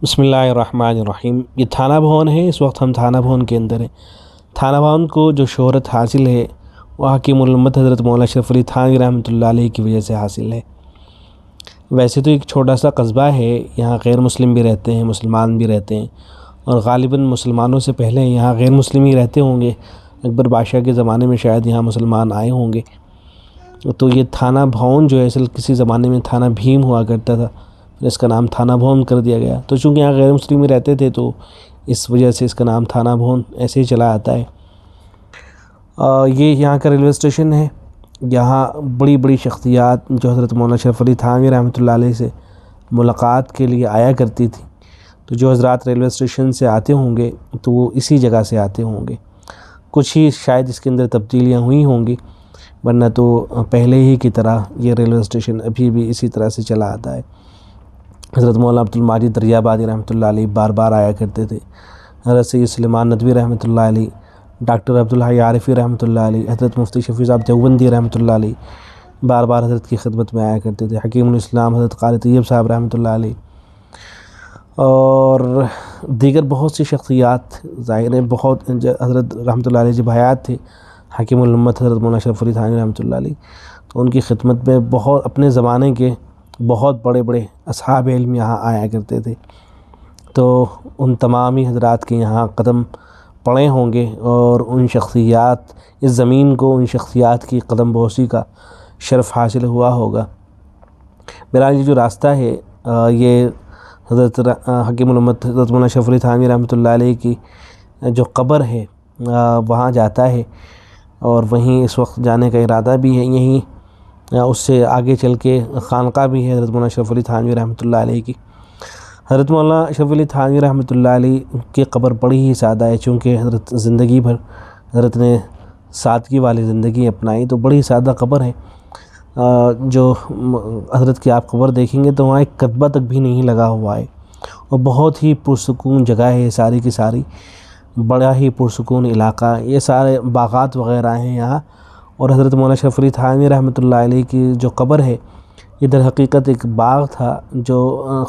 بسم اللہ الرحمن الرحیم۔ یہ تھانہ بھون ہے، اس وقت ہم تھانہ بھون کے اندر ہیں۔ تھانہ بھون کو جو شہرت حاصل ہے وہ حکیم الامت حضرت مولانا اشرف علی تھانوی رحمۃ اللہ علیہ کی وجہ سے حاصل ہے۔ ویسے تو ایک چھوٹا سا قصبہ ہے، یہاں غیر مسلم بھی رہتے ہیں، مسلمان بھی رہتے ہیں، اور غالباً مسلمانوں سے پہلے یہاں غیر مسلم ہی رہتے ہوں گے۔ اکبر بادشاہ کے زمانے میں شاید یہاں مسلمان آئے ہوں گے۔ تو یہ تھانہ بھون جو ہے اصل کسی زمانے میں تھانہ بھیم ہوا کرتا تھا، پھر اس کا نام تھانہ بھون کر دیا گیا۔ تو چونکہ یہاں غیر مسلم ہی رہتے تھے تو اس وجہ سے اس کا نام تھانہ بھون ایسے ہی چلا آتا ہے۔ یہ یہاں کا ریلوے اسٹیشن ہے۔ یہاں بڑی بڑی شخصیات جو حضرت مولانا اشرف علی تھانوی رحمۃ اللہ علیہ سے ملاقات کے لیے آیا کرتی تھی، تو جو حضرات ریلوے اسٹیشن سے آتے ہوں گے تو وہ اسی جگہ سے آتے ہوں گے۔ کچھ ہی شاید اس کے اندر تبدیلیاں ہوئی ہوں گی، ورنہ تو پہلے ہی کی طرح یہ ریلوے اسٹیشن ابھی بھی اسی طرح سے چلا آتا ہے۔ حضرت مولانا عبد الماجد دریابادی رحمۃ اللہ علیہ بار بار آیا کرتے تھے۔ حضرت سید سلیمان ندوی رحمۃ اللہ علیہ، ڈاکٹر عبدالحی عارفی رحمۃ اللہ علیہ، حضرت مفتی شفیع صاحب دیوبندی رحمۃ اللہ علیہ بار بار حضرت کی خدمت میں آیا کرتے تھے۔ حکیم الاسلام حضرت قاری طیب صاحب رحمۃ اللہ علیہ اور دیگر بہت سی شخصیات، ظاہر ہے بہت حضرت رحمۃ اللہ علیہ جب حیات تھے، حکیم الامت حضرت مولانا اشرف علی تھانوی رحمۃ اللہ علیہ، تو ان کی خدمت میں بہت اپنے زمانے کے بہت بڑے بڑے اصحاب علم یہاں آیا کرتے تھے۔ تو ان تمامی حضرات کے یہاں قدم پڑے ہوں گے، اور ان شخصیات اس زمین کو ان شخصیات کی قدم بوسی کا شرف حاصل ہوا ہوگا۔ بہرحال یہ جو راستہ ہے یہ حضرت حکیم الامت حضرت مولانا اشرف علی تھانوی رحمۃ اللہ علیہ کی جو قبر ہے وہاں جاتا ہے، اور وہیں اس وقت جانے کا ارادہ بھی ہے۔ یہیں اس سے آگے چل کے خانقاہ بھی ہے حضرت مولانا اشرف علی تھانوی رحمۃ اللہ علیہ کی۔ حضرت مولانا اشرف علی تھانوی رحمۃ اللہ علیہ کی قبر بڑی ہی سادہ ہے، چونکہ حضرت زندگی بھر حضرت نے سادگی والی زندگی اپنائی، تو بڑی سادہ قبر ہے۔ جو حضرت کی آپ قبر دیکھیں گے تو وہاں ایک قطبہ تک بھی نہیں لگا ہوا ہے، اور بہت ہی پرسکون جگہ ہے ساری کی ساری، بڑا ہی پرسکون علاقہ، یہ سارے باغات وغیرہ ہیں یہاں۔ اور حضرت مولانا اشرف علی تھانوی رحمۃ اللہ علیہ کی جو قبر ہے یہ در حقیقت ایک باغ تھا جو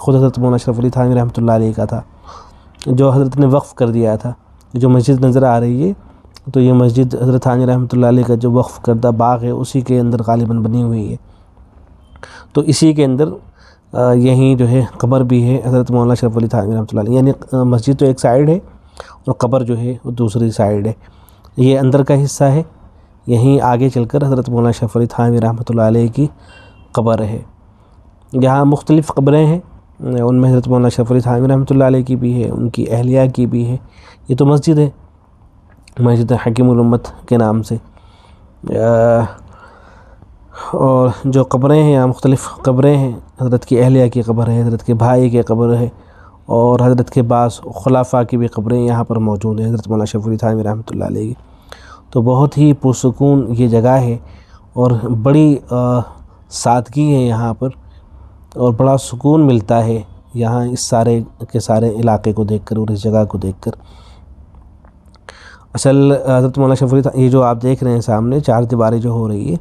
خود حضرت مولانا اشرف علی تھانوی رحمۃ اللہ علیہ کا تھا، جو حضرت نے وقف کر دیا تھا۔ جو مسجد نظر آ رہی ہے تو یہ مسجد حضرت تھانوی رحمۃ اللہ علیہ کا جو وقف کردہ باغ ہے اسی کے اندر غالباً بنی ہوئی ہے۔ تو اسی کے اندر یہیں جو ہے قبر بھی ہے حضرت مولانا اشرف علی تھانوی رحمۃ اللہ علیہ، یعنی مسجد تو ایک سائیڈ ہے اور قبر جو ہے وہ دوسری سائیڈ ہے۔ یہ اندر کا حصہ ہے، یہیں آگے چل کر حضرت مولانا اشرف علی تھانوی رحمۃ اللہ علیہ کی قبر ہے۔ یہاں مختلف قبریں ہیں، ان میں حضرت مولانا اشرف علی تھانوی رحمۃ اللہ علیہ کی بھی ہے، ان کی اہلیہ کی بھی ہے۔ یہ تو مسجد ہے، مسجد حکیم الامت کے نام سے، اور جو قبریں ہیں یہاں مختلف قبریں ہیں۔ حضرت کی اہلیہ کی قبر ہے، حضرت کے بھائی کی قبر ہے، اور حضرت کے بعض خلفاء کی بھی قبریں یہاں پر موجود ہیں حضرت مولانا اشرف علی تھانوی رحمۃ اللہ علیہ کی۔ تو بہت ہی پرسکون یہ جگہ ہے، اور بڑی سادگی ہے یہاں پر، اور بڑا سکون ملتا ہے یہاں اس سارے کے سارے علاقے کو دیکھ کر اور اس جگہ کو دیکھ کر۔ اصل حضرت مولانا اشرف علی، یہ جو آپ دیکھ رہے ہیں سامنے چار دیواری جو ہو رہی ہے،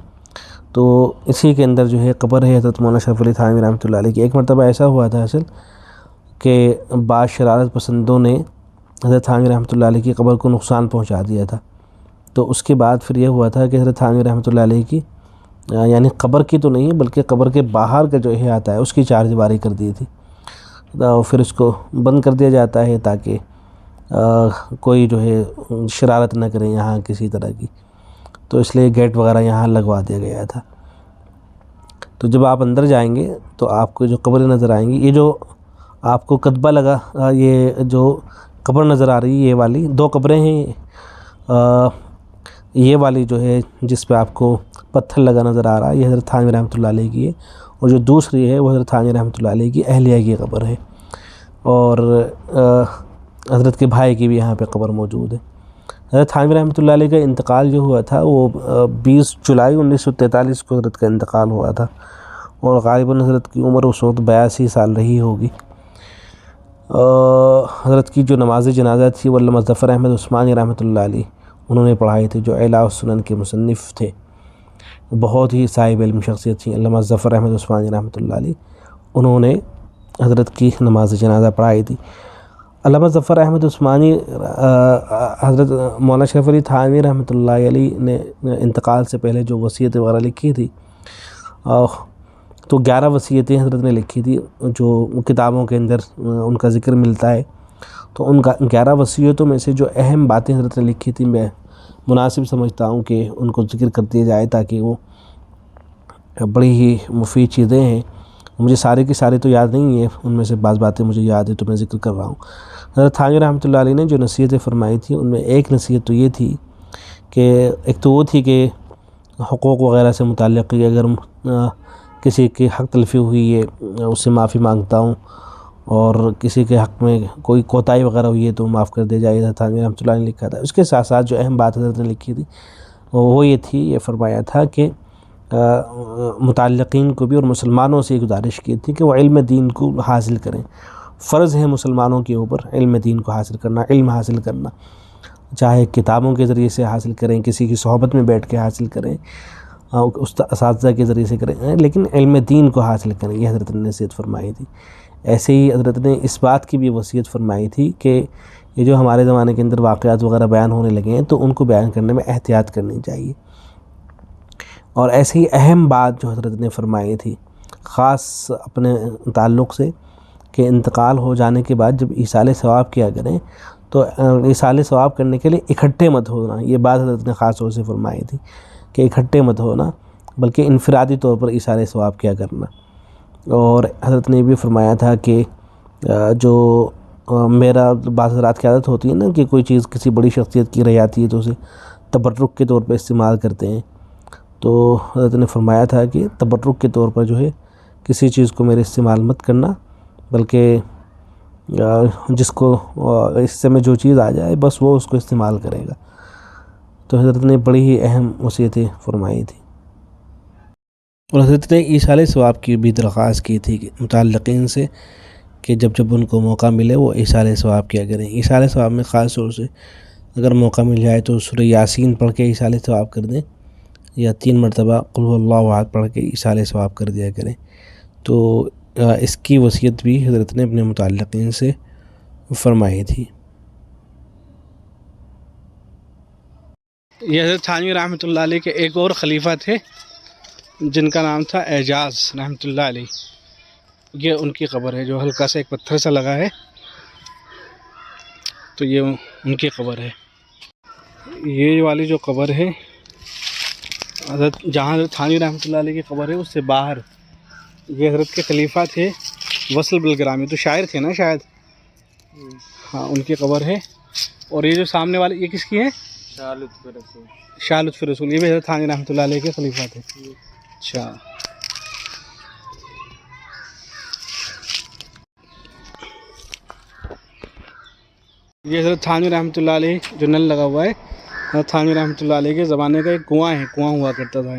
تو اسی کے اندر جو ہے قبر ہے حضرت مولانا اشرف علی تھانوی رحمۃ اللہ علیہ کی۔ ایک مرتبہ ایسا ہوا تھا اصل کہ بعض شرارت پسندوں نے حضرت تھانوی رحمۃ اللہ علیہ کی قبر کو نقصان پہنچا دیا تھا، تو اس کے بعد پھر یہ ہوا تھا کہ حضرت تھانوی رحمۃ اللہ علیہ کی، یعنی قبر کی تو نہیں بلکہ قبر کے باہر کا جو احاطہ ہے اس کی چار دیواری کر دی تھی، پھر اس کو بند کر دیا جاتا ہے تاکہ کوئی جو ہے شرارت نہ کرے یہاں کسی طرح کی، تو اس لیے گیٹ وغیرہ یہاں لگوا دیا گیا تھا۔ تو جب آپ اندر جائیں گے تو آپ کو جو قبریں نظر آئیں گی، یہ جو آپ کو کتبہ لگا، یہ جو قبر نظر آ رہی ہے یہ والی دو قبریں ہیں، یہ والی جو ہے جس پہ آپ کو پتھر لگا نظر آ رہا ہے یہ حضرت تھانوی رحمۃ اللہ علیہ کی ہے، اور جو دوسری ہے وہ حضرت تھانوی رحمۃ اللہ علیہ کی اہلیہ کی قبر ہے، اور حضرت کے بھائی کی بھی یہاں پہ قبر موجود ہے۔ حضرت تھانوی رحمۃ اللہ علیہ کا انتقال جو ہوا تھا وہ 20 جولائی 1943 کو حضرت کا انتقال ہوا تھا، اور غالباً حضرت کی عمر اس وقت 82 سال رہی ہوگی۔ حضرت کی جو نماز جنازہ تھی وہ علامہ ظفر احمد عثمانی رحمۃ اللہ علیہ انہوں نے پڑھائی تھی، جو اعلاء السنن کے مصنف تھے، بہت ہی صاحب علم شخصیت تھی علامہ ظفر احمد عثمانی رحمۃ اللہ علیہ، انہوں نے حضرت کی نماز جنازہ پڑھائی تھی۔ علامہ ظفر احمد عثمانی حضرت مولانا شریف علی تھانوی رحمۃ اللہ علیہ نے انتقال سے پہلے جو وصیت وغیرہ لکھی تھی، تو 11 وصیتیں حضرت نے لکھی تھی جو کتابوں کے اندر ان کا ذکر ملتا ہے۔ تو ان 11 وصیتوں میں سے جو اہم باتیں حضرت نے لکھی تھی، میں مناسب سمجھتا ہوں کہ ان کو ذکر کر دیا جائے، تاکہ وہ بڑی ہی مفید چیزیں ہیں۔ مجھے سارے کی سارے تو یاد نہیں ہیں، ان میں سے بعض باتیں مجھے یاد ہیں تو میں ذکر کر رہا ہوں۔ حضرت تھانوی رحمۃ اللہ علیہ نے جو نصیحتیں فرمائی تھیں، ان میں ایک نصیحت تو یہ تھی کہ ایک تو وہ تھی کہ حقوق وغیرہ سے متعلق کہ اگر کسی کی حق تلفی ہوئی ہے اس سے معافی مانگتا ہوں، اور کسی کے حق میں کوئی کوتاہی وغیرہ ہوئی ہے تو معاف کر دیا جائے۔ حضرت تھانوی رحمۃ اللہ نے لکھا تھا۔ اس کے ساتھ ساتھ جو اہم بات حضرت نے لکھی تھی وہ یہ تھی، یہ فرمایا تھا کہ متعلقین کو بھی اور مسلمانوں سے گزارش کی تھی کہ وہ علم دین کو حاصل کریں۔ فرض ہے مسلمانوں کے اوپر علم دین کو حاصل کرنا، علم حاصل کرنا، چاہے کتابوں کے ذریعے سے حاصل کریں، کسی کی صحبت میں بیٹھ کے حاصل کریں، اساتذہ کے ذریعے سے کریں، لیکن علم دین کو حاصل کریں، یہ حضرت نے نصیحت فرمائی تھی۔ ایسے ہی حضرت نے اس بات کی بھی وصیت فرمائی تھی کہ یہ جو ہمارے زمانے کے اندر واقعات وغیرہ بیان ہونے لگے ہیں تو ان کو بیان کرنے میں احتیاط کرنی چاہیے۔ اور ایسی اہم بات جو حضرت نے فرمائی تھی خاص اپنے تعلق سے، کہ انتقال ہو جانے کے بعد جب ایصال ثواب کیا کریں تو ایصال ثواب کرنے کے لیے اکٹھے مت ہونا، یہ بات حضرت نے خاص طور سے فرمائی تھی کہ اکٹھے مت ہونا، بلکہ انفرادی طور پر ایصال ثواب کیا کرنا۔ اور حضرت نے یہ بھی فرمایا تھا کہ جو میرا بعض حضرات کی عادت ہوتی ہے نا کہ کوئی چیز کسی بڑی شخصیت کی رہ جاتی ہے تو اسے تبرک کے طور پر استعمال کرتے ہیں، تو حضرت نے فرمایا تھا کہ تبرک کے طور پر جو ہے کسی چیز کو میرے استعمال مت کرنا، بلکہ جس کو اس سے میں جو چیز آ جائے بس وہ اس کو استعمال کرے گا۔ تو حضرت نے بڑی ہی اہم وصیتیں فرمائی تھی۔ اور حضرت نے ایصال ثواب کی بھی درخواست کی تھی کہ متعلقین سے کہ جب جب ان کو موقع ملے وہ ایصال ثواب کیا کریں۔ ایصال ثواب میں خاص طور سے اگر موقع مل جائے تو سورہ یاسین پڑھ کے ایصال ثواب کر دیں، یا 3 مرتبہ قل هو اللہ احد پڑھ کے ایصال ثواب کر دیا کریں۔ تو اس کی وصیت بھی حضرت نے اپنے متعلقین سے فرمائی تھی۔ یہ حضرت تھانوی رحمۃ اللہ علیہ کے ایک اور خلیفہ تھے جن کا نام تھا اعجاز رحمۃ اللہ علیہ۔ یہ ان کی قبر ہے جو ہلکا سا ایک پتھر سا لگا ہے، تو یہ ان کی قبر ہے۔ یہ والی جو قبر ہے جہاں حضرت تھانوی رحمۃ اللہ علیہ کی قبر ہے اس سے باہر یہ حضرت کے خلیفہ تھے وصل بالگرامی، تو شاعر تھے نا شاید، ہاں ان کی قبر ہے۔ اور یہ جو سامنے والے یہ کس کی ہے؟ شاہ لطف رسول، یہ بھی حضرت تھانوی رحمۃ اللہ علیہ کے خلیفہ تھے۔ اچھا، یہ حضرت تھانوی رحمۃ اللہ علیہ جو نل لگا ہوا ہے، حضرت تھانوی رحمۃ اللہ علیہ کے زمانے کا ایک کنواں ہے، کنواں ہوا کرتا تھا۔